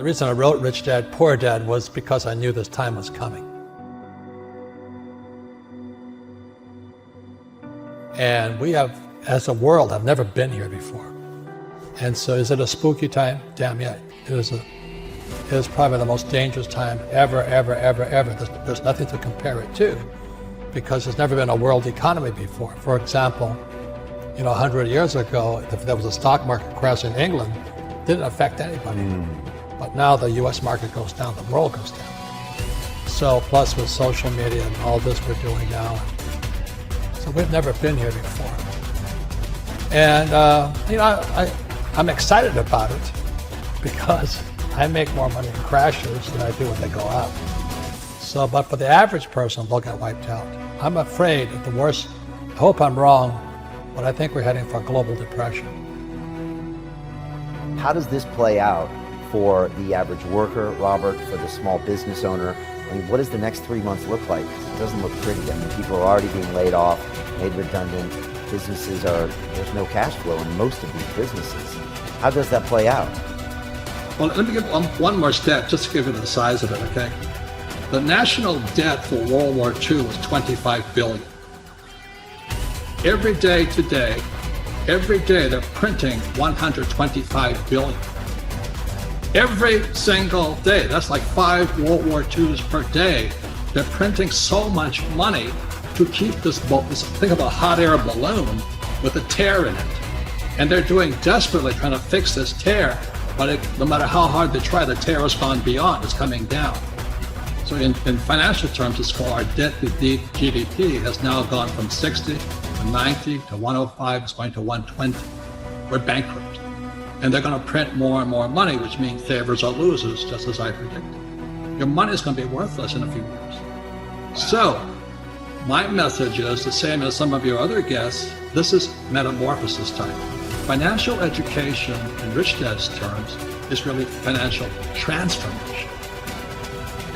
The reason I wrote Rich Dad, Poor Dad was because I knew this time was coming. And we have, as a world, have never been here before. And so is it a spooky time? Damn yeah. It is probably the most dangerous time ever. There's nothing to compare it to because there's never been a world economy before. For example, 100 years ago, if there was a stock market crash in England, it didn't affect anybody. But now the US market goes down, the world goes down. So plus with social media and all this we're doing now, so we've never been here before. And I'm excited about it because I make more money in crashes than I do when they go up. So, but for the average person, they'll get wiped out. I'm afraid at the worst, I hope I'm wrong, but I think we're heading for a global depression. How does this play out for the average worker, Robert, for the small business owner? I mean, what does the next 3 months look like? It doesn't look pretty. I mean, people are already being laid off, made redundant. There's no cash flow in most of these businesses. How does that play out? Well, let me give one more stat, just to give you the size of it, okay? The national debt for World War II was $25 billion. Every day today, they're printing $125 billion. Every single day, that's like 5 World War IIs per day. They're printing so much money to keep this think of a hot air balloon with a tear in it. And they're doing desperately trying to fix this tear, but no matter how hard they try, the tear has gone beyond, it's coming down. So in financial terms, it's called our debt to GDP has now gone from 60 to 90 to 105, it's going to 120. We're bankrupt. And they're going to print more and more money, which means savers are losers, just as I predicted. Your money is going to be worthless in a few years. So my message is the same as some of your other guests. This is metamorphosis time. Financial education, in Rich Dad's terms, is really financial transformation.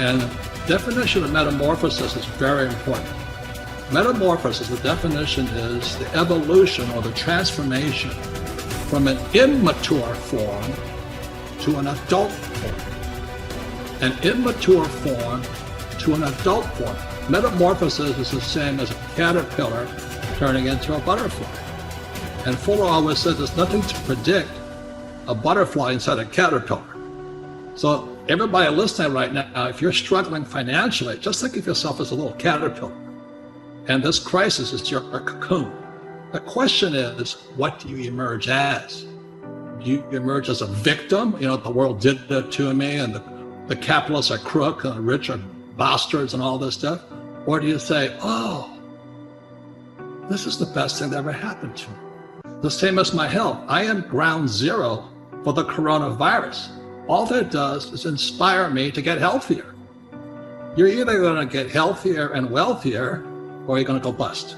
And the definition of metamorphosis is very important. Metamorphosis, the definition is the evolution or the transformation from an immature form to an adult form. An immature form to an adult form. Metamorphosis is the same as a caterpillar turning into a butterfly. And Fuller always said there's nothing to predict a butterfly inside a caterpillar. So everybody listening right now, if you're struggling financially, just think of yourself as a little caterpillar. And this crisis is your cocoon. The question is, what do you emerge as? Do you emerge as a victim? The world did that to me, and the capitalists are crooks, and the rich are bastards, and all this stuff? Or do you say, oh, this is the best thing that ever happened to me? The same as my health. I am ground zero for the coronavirus. All that does is inspire me to get healthier. You're either going to get healthier and wealthier, or you're going to go bust.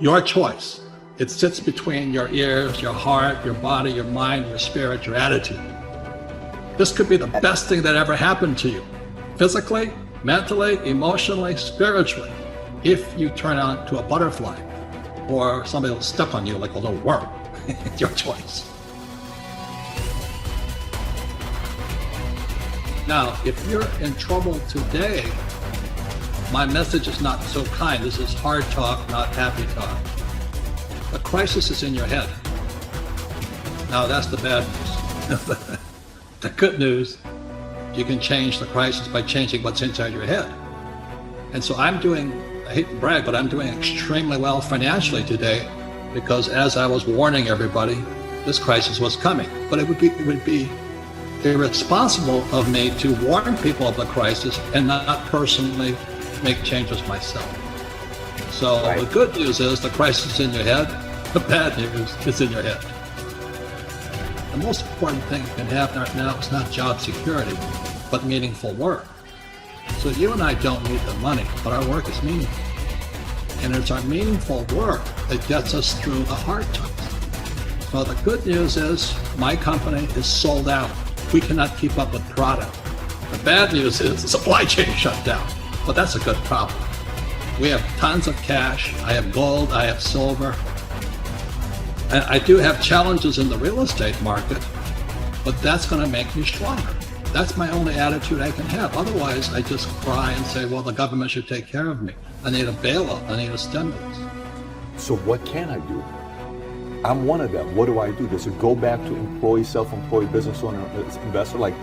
Your choice. It sits between your ears, your heart, your body, your mind, your spirit, your attitude. This could be the best thing that ever happened to you, physically, mentally, emotionally, spiritually, if you turn out to a butterfly or somebody will step on you like a little worm. It's your choice. Now, if you're in trouble today, my message is not so kind. This is hard talk, not happy talk. The crisis is in your head. Now, that's the bad news. The good news, you can change the crisis by changing what's inside your head. And so I hate to brag, but I'm doing extremely well financially today because as I was warning everybody, this crisis was coming. But it would be irresponsible of me to warn people of the crisis and not personally make changes myself. So right. The good news is the crisis is in your head. The bad news is in your head. The most important thing that can happen right now is not job security, but meaningful work. So you and I don't need the money, but our work is meaningful. And it's our meaningful work that gets us through the hard times. So the good news is my company is sold out. We cannot keep up with product. The bad news is the supply chain shut down, but that's a good problem. We have tons of cash. I have gold, I have silver. And I do have challenges in the real estate market, but that's going to make me stronger. That's my only attitude I can have. Otherwise, I just cry and say, well, the government should take care of me. I need a bailout. I need a stimulus. So what can I do? I'm one of them. What do I do? Does it go back to employee, self-employed business owner, investor? Like,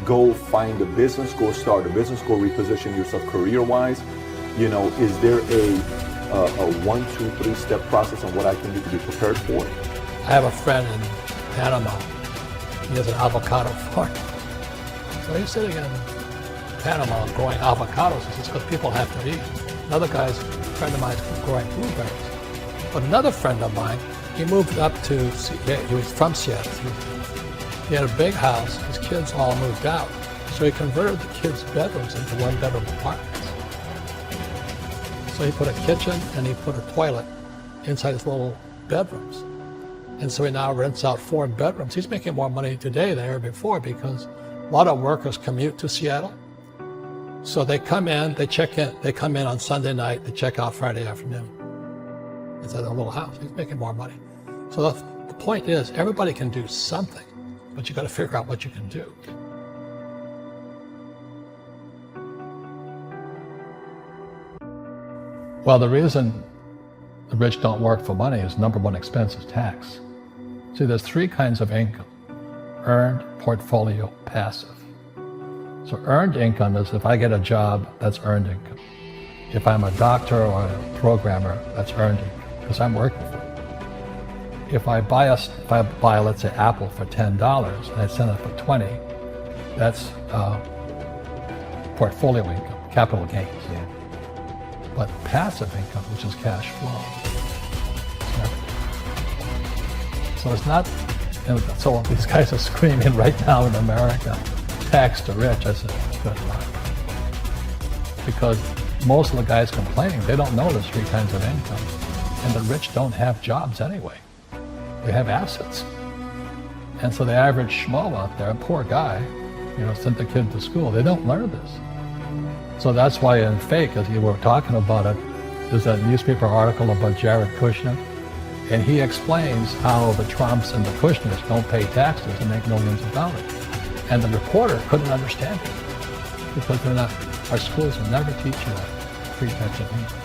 go find a business, go start a business, go reposition yourself career-wise? You know, is there a 1, 2, 3 step process on what I can do to be prepared for it? I have a friend in Panama. He has an avocado farm. So he's sitting in Panama growing avocados. He says, because people have to eat. Another guy's, a friend of mine, is growing blueberries. But another friend of mine, he moved up to, he was from Seattle. He had a big house. His kids all moved out. So he converted the kids' bedrooms into one-bedroom apartments. So he put a kitchen and he put a toilet inside his little bedrooms. And so he now rents out 4 bedrooms. He's making more money today than ever before because a lot of workers commute to Seattle. So they come in, they check in, they come in on Sunday night, they check out Friday afternoon. Inside their little house. He's making more money. So the point is, everybody can do something, but you got to figure out what you can do. Well, the reason the rich don't work for money is number one expense is tax. See, there's 3 kinds of income: earned, portfolio, passive. So earned income is if I get a job, that's earned income. If I'm a doctor or a programmer, that's earned income because I'm working for it. If I buy, let's say, Apple for $10 and I sell it for $20, that's portfolio income, capital gains. Yeah. But passive income, which is cash flow, so it's not, so these guys are screaming right now in America, tax the rich. I said, good luck. Because most of the guys complaining, they don't know there's 3 kinds of income. And the rich don't have jobs anyway. They have assets. And so the average schmo out there, a poor guy, sent the kid to school, they don't learn this. So that's why in Fake, as you were talking about it, there's a newspaper article about Jared Kushner, and he explains how the Trumps and the Kushners don't pay taxes and make millions of dollars. And the reporter couldn't understand it because our schools will never teach you that pre-tax income.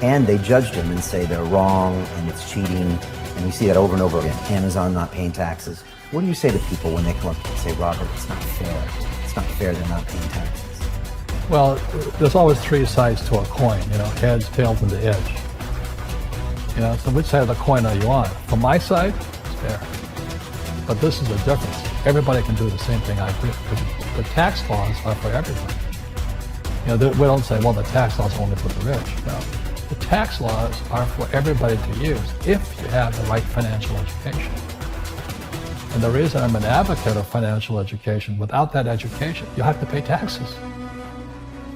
And they judged him and say they're wrong and it's cheating. And you see that over and over again. Amazon not paying taxes. What do you say to people when they come up and say, Robert, it's not fair. It's not fair they're not paying taxes. Well, there's always 3 sides to a coin, heads, tails, and the edge. So which side of the coin are you on? From my side, it's fair. But this is the difference. Everybody can do the same thing I do. The tax laws are for everybody. We don't say, well, the tax laws are only for the rich. No. The tax laws are for everybody to use if you have the right financial education. And the reason I'm an advocate of financial education, without that education, you have to pay taxes.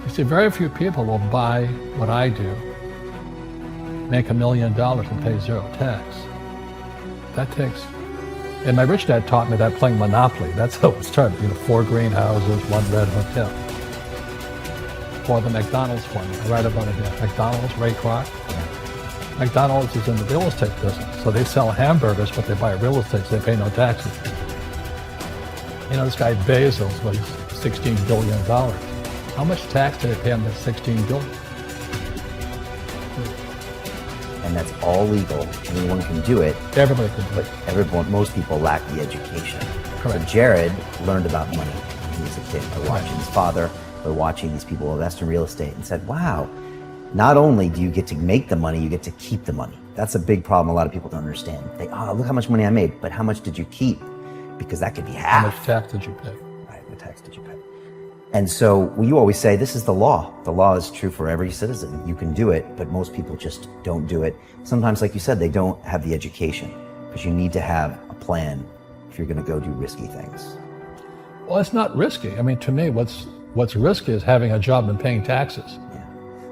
You see, very few people will buy what I do, make $1 million and pay 0 tax. That takes, and my rich dad taught me that playing Monopoly. That's how it started. 4 greenhouses, 1 red hotel. Or the McDonald's formula, right about it here. McDonald's, Ray Kroc. McDonald's is in the real estate business, so they sell hamburgers, but they buy real estate, so they pay no taxes. This guy Bezos was $16 billion. How much tax did they pay on that $16 billion? And that's all legal. Anyone can do it. Everybody can do it. Most people lack the education. Correct. So Jared learned about money when he was a kid by watching his father, by watching these people invest in real estate, and said, wow, not only do you get to make the money, you get to keep the money. That's a big problem a lot of people don't understand. They, look how much money I made, but how much did you keep? Because that could be half. How much tax did you pay? Right, what tax did you pay? And so you always say, this is the law. The law is true for every citizen. You can do it, but most people just don't do it. Sometimes, like you said, they don't have the education, because you need to have a plan if you're gonna go do risky things. Well, it's not risky. I mean, to me, what's risky is having a job and paying taxes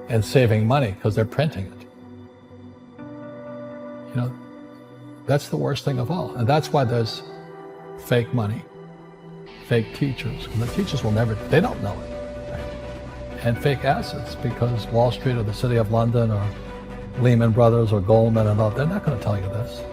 and saving money because they're printing it. That's the worst thing of all. And that's why there's fake money, fake teachers. And the teachers they don't know it. Right? And fake assets, because Wall Street or the City of London or Lehman Brothers or Goldman and all, they're not going to tell you this.